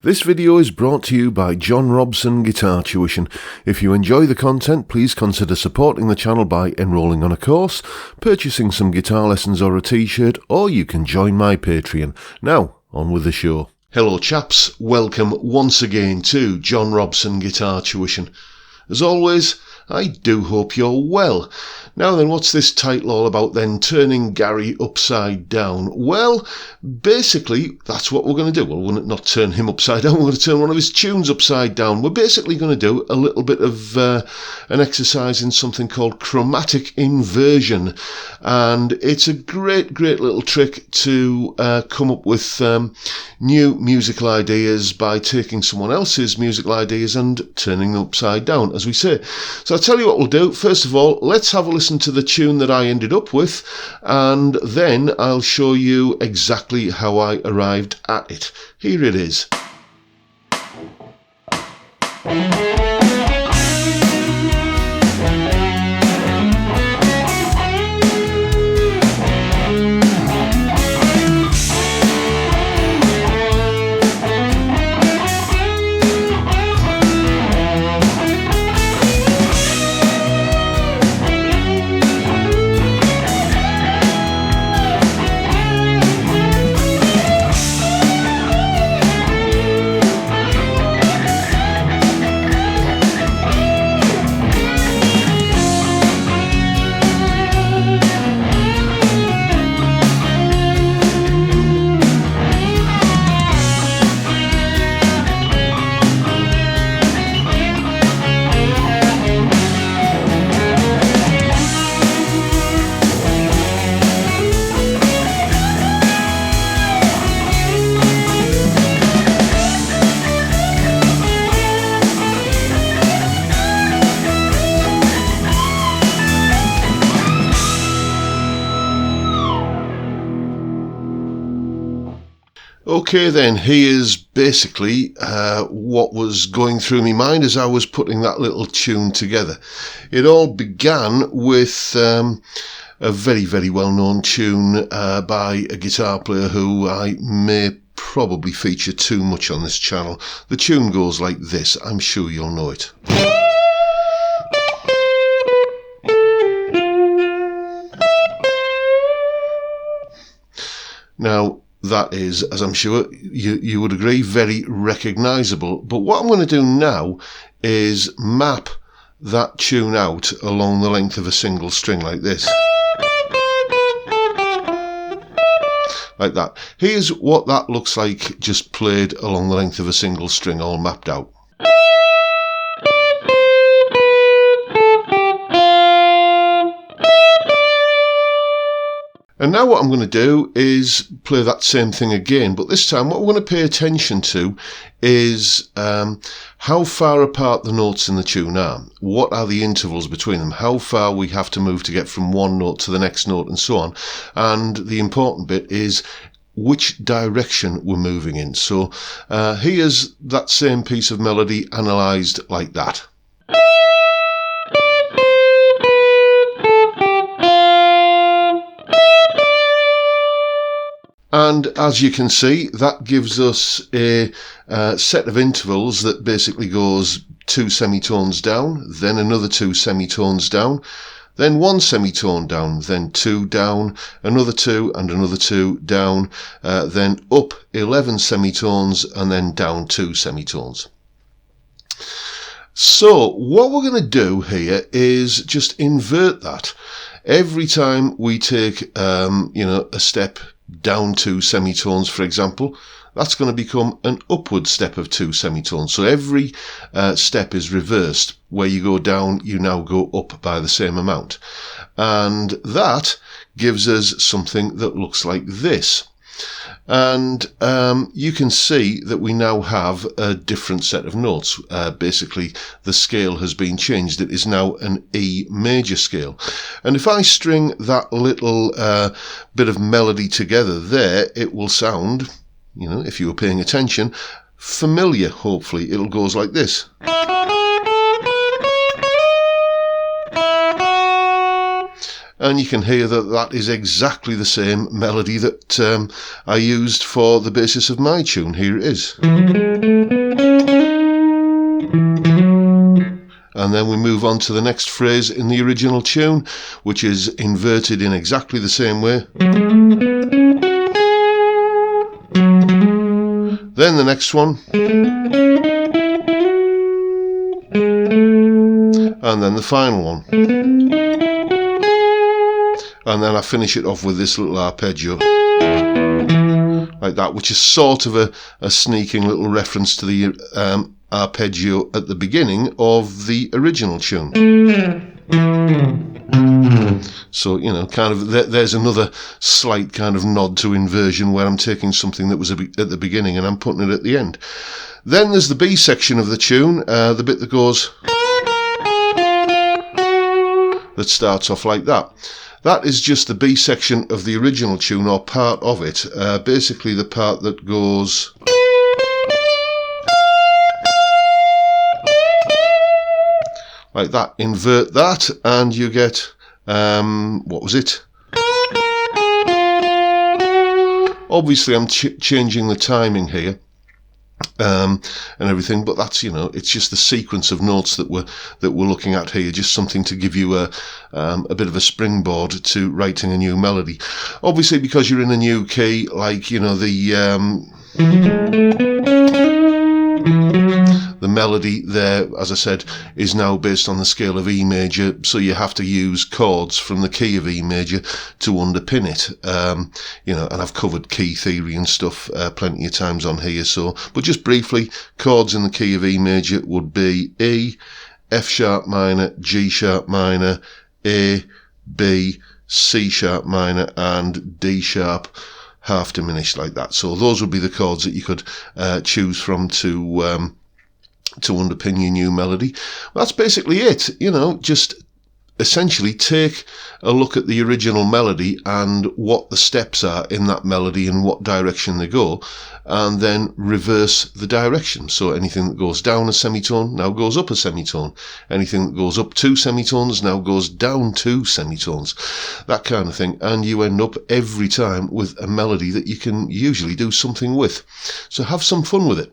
This video is brought to you by John Robson Guitar Tuition. If you enjoy the content, please consider supporting the channel by enrolling on a course, purchasing some guitar lessons or a t-shirt, or you can join my Patreon. Now, on with the show. Hello chaps, welcome once again to John Robson Guitar Tuition. As always, I do hope you're well. Now then, what's this title all about then? Turning Gary upside down. Well, basically, that's what we're going to do. Well, we're not turn him upside down, we're going to turn one of his tunes upside down. We're basically going to do a little bit of an exercise in something called Chromatic Inversion. And it's a great little trick to come up with new musical ideas by taking someone else's musical ideas and turning them upside down, as we say. So I'll tell you what we'll do. First of all, let's have a listen to the tune that I ended up with, and then I'll show you exactly how I arrived at it. Here it is. Okay then, here's basically what was going through my mind as I was putting that little tune together. It all began with a very well-known tune by a guitar player who I may probably feature too much on this channel. The tune goes like this, I'm sure you'll know it. Now, that is, as I'm sure you would agree, very recognisable. But what I'm going to do now is map that tune out along the length of a single string like this. Like that. Here's what that looks like just played along the length of a single string, all mapped out. And now what I'm going to do is play that same thing again, but this time what we're going to pay attention to is how far apart the notes in the tune are. What are the intervals between them? How far we have to move to get from one note to the next note and so on. And the important bit is which direction we're moving in. So here's that same piece of melody analysed like that. And as you can see, that gives us a set of intervals that basically goes 2 semitones down, then another 2 semitones down, then 1 semitone down, then 2 down, another 2 and another 2 down, then up 11 semitones and then down 2 semitones. So what we're going to do here is just invert that. Every time we take a step down 2 semitones, for example, that's going to become an upward step of 2 semitones. So every step is reversed. Where you go down, you now go up by the same amount. And that gives us something that looks like this. And you can see that we now have a different set of notes. Basically, the scale has been changed. It is now an E major scale. And if I string that little bit of melody together there, it will sound, if you were paying attention, familiar, hopefully. It'll go like this. and you can hear that that is exactly the same melody that I used for the basis of my tune. Here it is. And then we move on to the next phrase in the original tune, which is inverted in exactly the same way. Then the next one. And then the final one. And then I finish it off with this little arpeggio. Like that, which is sort of a sneaking little reference to the arpeggio at the beginning of the original tune. So, you know, kind of there's another slight kind of nod to inversion, where I'm taking something that was at the beginning and I'm putting it at the end. Then there's the B section of the tune, the bit that goes, that starts off like that. That is just the B section of the original tune, or part of it, basically the part that goes like that. Invert that and you get, what was it? Obviously I'm changing the timing here. And everything, but that's, you know, it's just the sequence of notes that we're looking at here, just something to give you a bit of a springboard to writing a new melody. Obviously, because you're in a new key, like, you know, the melody there, as I said, is now based on the scale of E major, so you have to use chords from the key of E major to underpin it. You know, and I've covered key theory and stuff plenty of times on here, so, but just briefly, chords in the key of E major would be E, F sharp minor, G sharp minor, A, B, C sharp minor, and D sharp, half diminished, like that. So those would be the chords that you could choose from to underpin your new melody. Well, that's basically it. You know, just essentially take a look at the original melody and what the steps are in that melody and what direction they go, and then reverse the direction. So anything that goes down a semitone now goes up a semitone. Anything that goes up 2 semitones now goes down 2 semitones. That kind of thing. And you end up every time with a melody that you can usually do something with. So have some fun with it.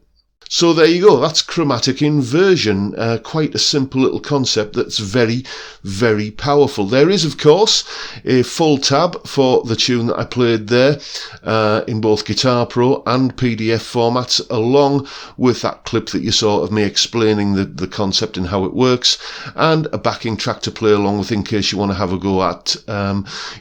So there you go, that's chromatic inversion, quite a simple little concept that's very, very powerful. There is, of course, a full tab for the tune that I played there in both Guitar Pro and PDF formats, along with that clip that you saw of me explaining the concept and how it works, and a backing track to play along with in case you want to have a go at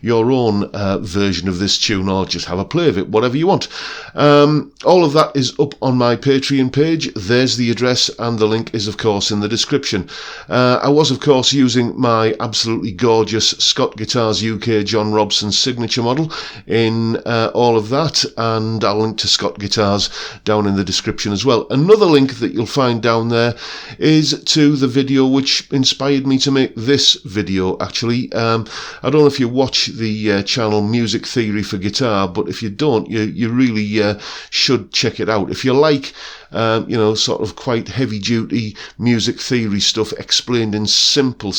your own version of this tune, or just have a play of it, whatever you want. All of that is up on my Patreon page. There's the address, and the link is of course in the description. I was of course using my absolutely gorgeous Scott Guitars UK John Robson signature model in all of that, and I'll link to Scott Guitars down in the description as well. Another link that you'll find down there is to the video which inspired me to make this video, actually. I don't know if you watch the channel Music Theory for Guitar, but if you don't, you really should check it out. If you like you know, sort of quite heavy-duty music theory stuff explained in simple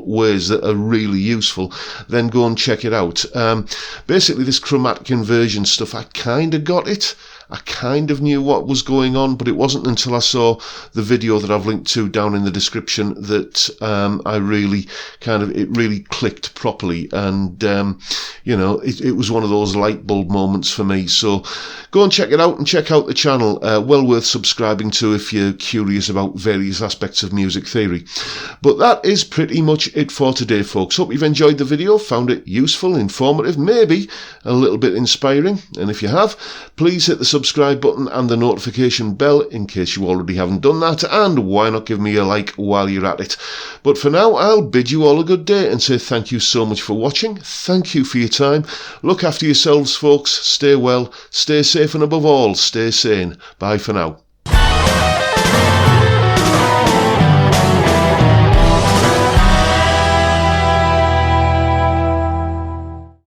ways that are really useful, then go and check it out. Basically, this chromatic inversion stuff, I kind of got it. I kind of knew what was going on, but it wasn't until I saw the video that I've linked to down in the description that it really clicked properly, and you know, it was one of those light bulb moments for me. So go and check it out, and check out the channel. Well worth subscribing to if you're curious about various aspects of music theory. But that is pretty much it for today, folks. Hope you've enjoyed the video, found it useful, informative, maybe a little bit inspiring, and if you have, please hit the subscribe button and the notification bell in case you already haven't done that, and why not give me a like while you're at it. But for now, I'll bid you all a good day and say thank you so much for watching. Thank you for your time. Look after yourselves, folks. Stay well, stay safe, and above all, stay sane. Bye for now.